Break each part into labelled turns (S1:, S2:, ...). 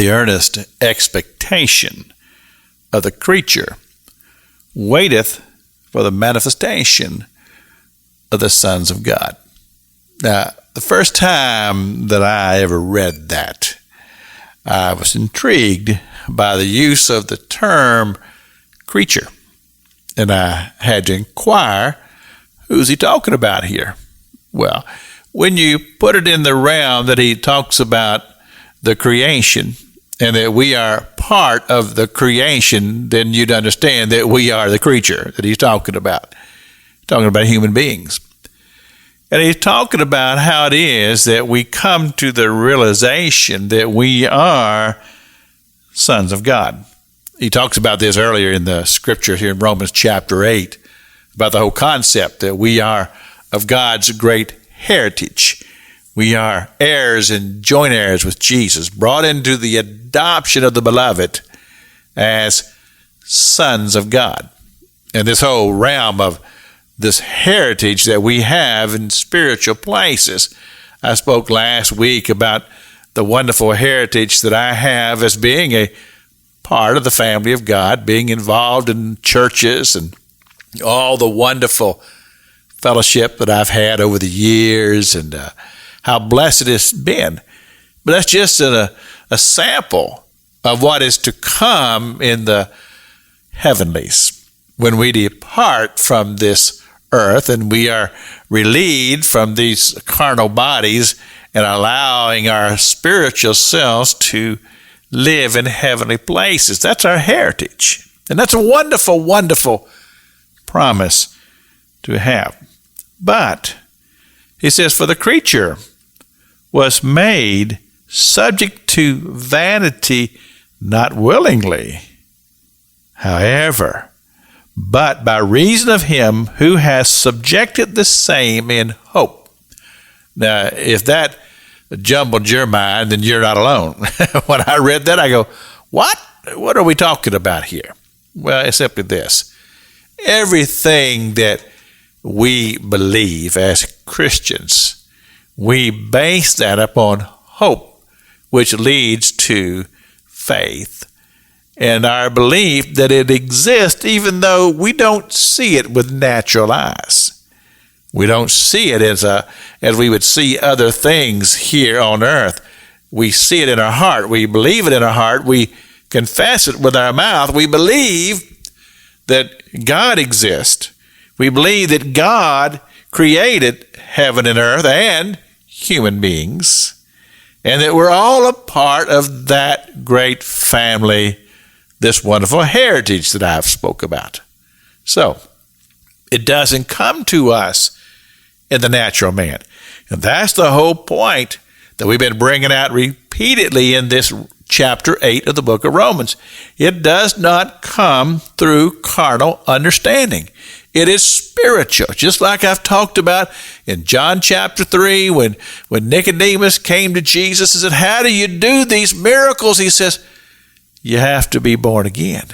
S1: The earnest expectation of the creature waiteth for the manifestation of the sons of God. Now, the first time that I ever read that, I was intrigued by the use of the term creature. And I had to inquire, who's he talking about here? Well, when you put it in the realm that he talks about the creation and that we are part of the creation, then you'd understand that we are the creature that he's talking about human beings. And he's talking about how it is that we come to the realization that we are sons of God. He talks about this earlier in the scripture here in Romans chapter 8, about the whole concept that we are of God's great heritage. We are heirs and joint heirs with Jesus, brought into the adoption of the beloved as sons of God. And this whole realm of this heritage that we have in spiritual places. I spoke last week about the wonderful heritage that I have as being a part of the family of God, being involved in churches and all the wonderful fellowship that I've had over the years, and how blessed it's been. But that's just a sample of what is to come in the heavenlies when we depart from this earth and we are relieved from these carnal bodies and allowing our spiritual selves to live in heavenly places. That's our heritage. And that's a wonderful, wonderful promise to have. But he says, for the creature was made subject to vanity, not willingly, however, but by reason of him who has subjected the same in hope. Now, if that jumbled your mind, then you're not alone. When I read that, I go, what? What are we talking about here? Well, it's simply this. Everything that we believe as Christians, we base that upon hope, which leads to faith. And our belief that it exists even though we don't see it with natural eyes. We don't see it as we would see other things here on earth. We see it in our heart. We believe it in our heart. We confess it with our mouth. We believe that God exists. We believe that God created heaven and earth and human beings, and that we're all a part of that great family, this wonderful heritage that I've spoke about. So, it doesn't come to us in the natural man. And that's the whole point that we've been bringing out repeatedly in this chapter 8 of the book of Romans. It does not come through carnal understanding. It is spiritual, just like I've talked about in John chapter 3 when Nicodemus came to Jesus and said, how do you do these miracles? He says, you have to be born again.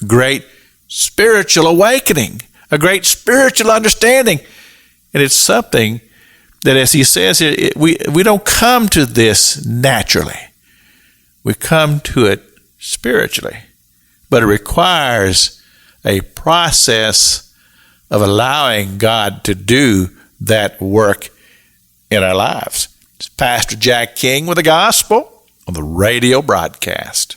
S1: Great spiritual awakening, a great spiritual understanding. And it's something that, as he says here, we don't come to this naturally. We come to it spiritually. But it requires a process of allowing God to do that work in our lives. It's Pastor Jack King with the gospel on the radio broadcast.